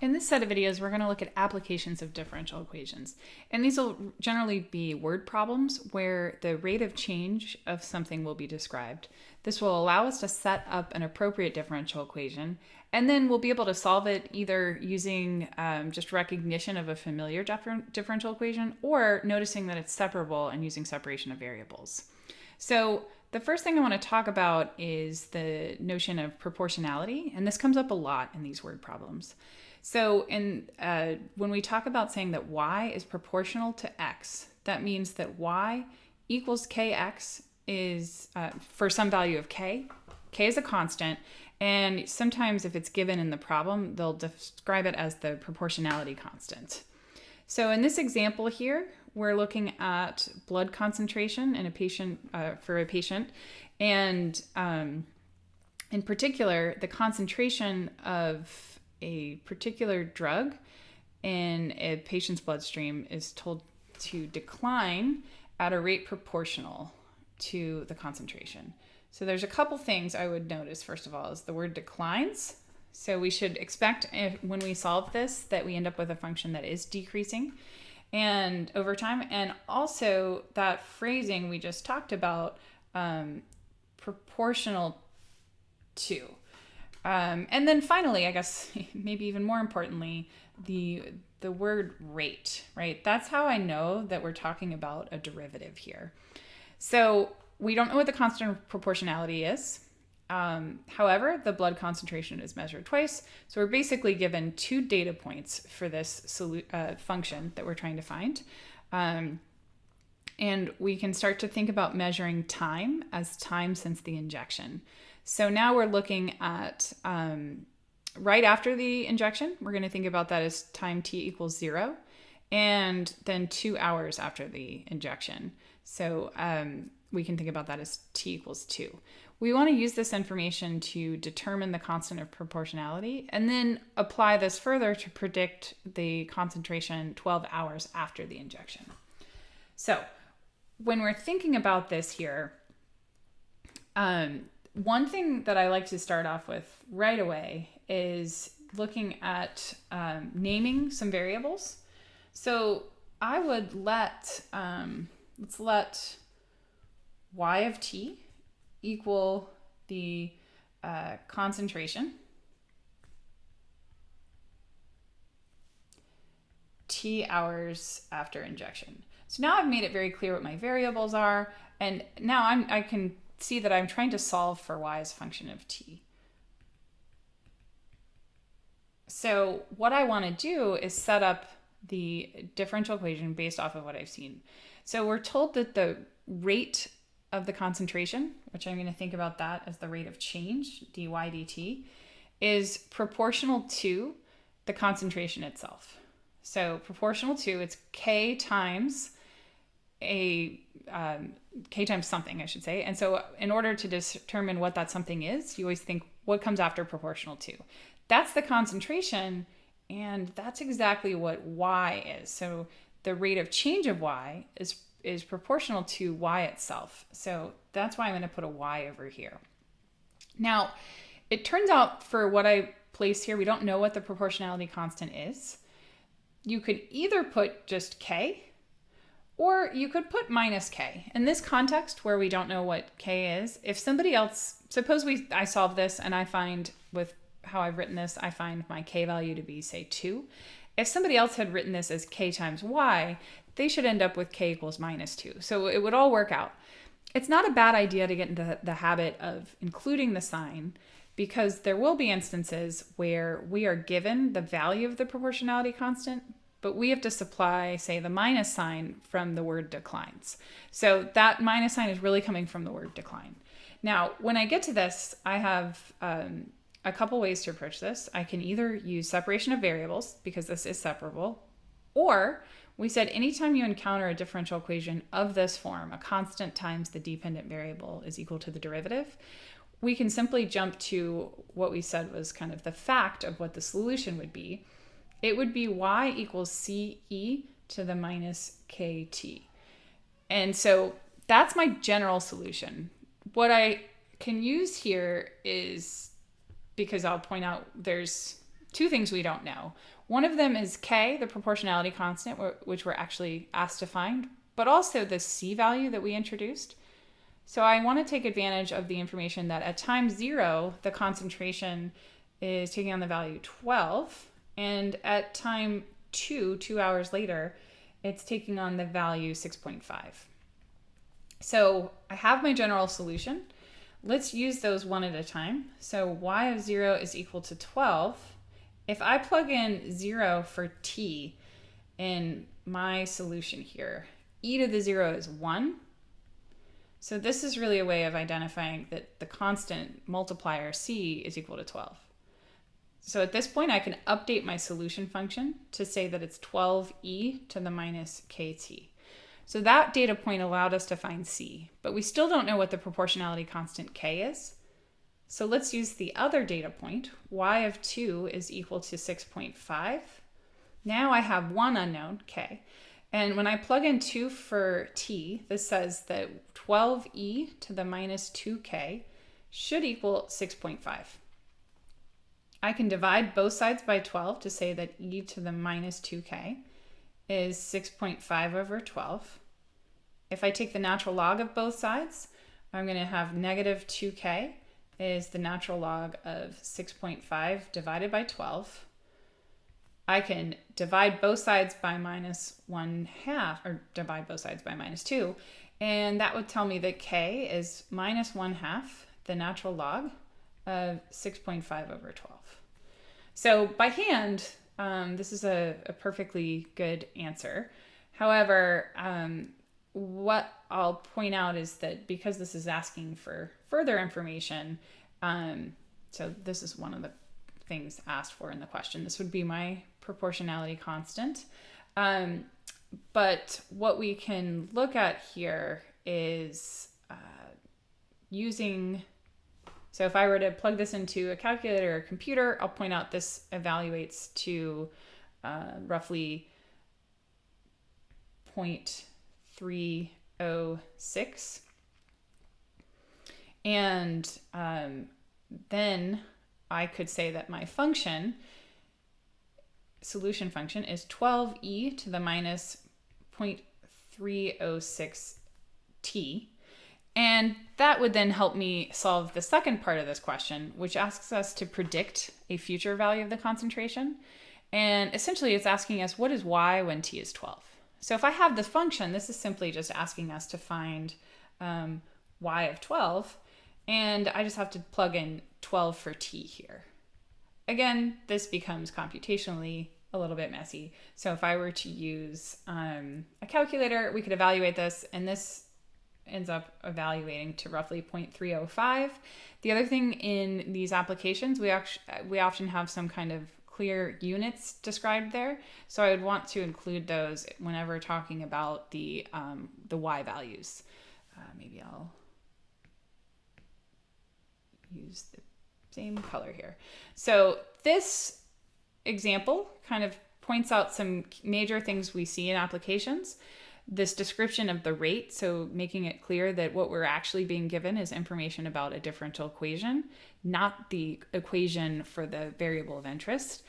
In this set of videos, we're going to look at applications of differential equations. And these will generally be word problems where the rate of change of something will be described. This will allow us to set up an appropriate differential equation, and then we'll be able to solve it either using just recognition of a familiar differential equation or noticing that it's separable and using separation of variables. So the first thing I want to talk about is the notion of proportionality, and this comes up a lot in these word problems. So when we talk about saying that y is proportional to x, that means that y equals kx is for some value of k. K is a constant, and sometimes if it's given in the problem, they'll describe it as the proportionality constant. So in this example here, we're looking at blood concentration in a patient for a patient, and in particular, the concentration of a particular drug in a patient's bloodstream is told to decline at a rate proportional to the concentration. So there's a couple things I would notice. First of all, is the word declines. So we should expect when we solve this that we end up with a function that is decreasing and over time. And also that phrasing we just talked about, proportional to. And then finally, I guess maybe even more importantly, the word rate, right? That's how I know that we're talking about a derivative here. So we don't know what the constant of proportionality is. However, the blood concentration is measured twice. So we're basically given two data points for this function that we're trying to find. And we can start to think about measuring time as time since the injection. So now we're looking at right after the injection, we're going to think about that as time t equals 0, and then 2 hours after the injection. So we can think about that as t equals 2. We want to use this information to determine the constant of proportionality and then apply this further to predict the concentration 12 hours after the injection. So when we're thinking about this here, one thing that I like to start off with right away is looking at naming some variables. So I would let's let y of t equal the concentration t hours after injection. So now I've made it very clear what my variables are, and now I can see that I'm trying to solve for y as a function of t. So what I want to do is set up the differential equation based off of what I've seen. So we're told that the rate of the concentration, which I'm going to think about that as the rate of change, dy dt, is proportional to the concentration itself. So proportional to, it's k times k times something, I should say. And so in order to determine what that something is, you always think what comes after proportional to. That's the concentration, and that's exactly what y is. So the rate of change of y is proportional to y itself. So that's why I'm going to put a y over here. Now, it turns out for what I place here, we don't know what the proportionality constant is. You could either put just k, or you could put minus k. In this context where we don't know what k is, if somebody else, suppose I solve this and I find with how I've written this, I find my k value to be, say, 2. If somebody else had written this as k times y, they should end up with k equals minus 2. So it would all work out. It's not a bad idea to get into the habit of including the sign, because there will be instances where we are given the value of the proportionality constant, but we have to supply, say, the minus sign from the word declines. So that minus sign is really coming from the word decline. Now, when I get to this, I have a couple ways to approach this. I can either use separation of variables, because this is separable, or we said anytime you encounter a differential equation of this form, a constant times the dependent variable is equal to the derivative, we can simply jump to what we said was kind of the fact of what the solution would be. It would be y equals ce to the minus kt. And so that's my general solution. What I can use here is, because I'll point out there's two things we don't know. One of them is K, the proportionality constant, which we're actually asked to find, but also the C value that we introduced. So I want to take advantage of the information that at time 0, the concentration is taking on the value 12, and at time 2 hours later, it's taking on the value 6.5. So I have my general solution. Let's use those one at a time. So y of 0 is equal to 12. If I plug in 0 for t in my solution here, e to the 0 is 1. So this is really a way of identifying that the constant multiplier c is equal to 12. So at this point, I can update my solution function to say that it's 12e to the minus kt. So that data point allowed us to find c, but we still don't know what the proportionality constant k is. So let's use the other data point. Y of 2 is equal to 6.5. Now I have one unknown, k. And when I plug in 2 for t, this says that 12e to the minus 2k should equal 6.5. I can divide both sides by 12 to say that e to the minus 2k is 6.5 over 12. If I take the natural log of both sides, I'm going to have negative 2k is the natural log of 6.5 divided by 12. I can divide both sides by minus 1/2, or divide both sides by minus 2, and that would tell me that k is minus 1/2 the natural log of 6.5 over 12. So by hand, this is a perfectly good answer. However, what I'll point out is that because this is asking for further information, so this is one of the things asked for in the question. This would be my proportionality constant. But what we can look at here is using, so if I were to plug this into a calculator or a computer, I'll point out this evaluates to roughly 0.306. And then I could say that my solution function is 12e to the minus 0.306 t. And that would then help me solve the second part of this question, which asks us to predict a future value of the concentration. And essentially it's asking us, what is y when t is 12? So if I have this function, this is simply just asking us to find y of 12, and I just have to plug in 12 for t here. Again, this becomes computationally a little bit messy. So if I were to use a calculator, we could evaluate this, and this ends up evaluating to roughly 0.305. The other thing in these applications, we often have some kind of clear units described there. So I would want to include those whenever talking about the y values. Maybe I'll use the same color here. So this example kind of points out some major things we see in applications. This description of the rate, so making it clear that what we're actually being given is information about a differential equation, not the equation for the variable of interest.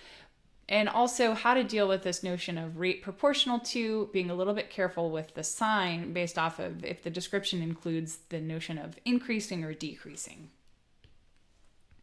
And also how to deal with this notion of rate proportional to, being a little bit careful with the sign based off of if the description includes the notion of increasing or decreasing.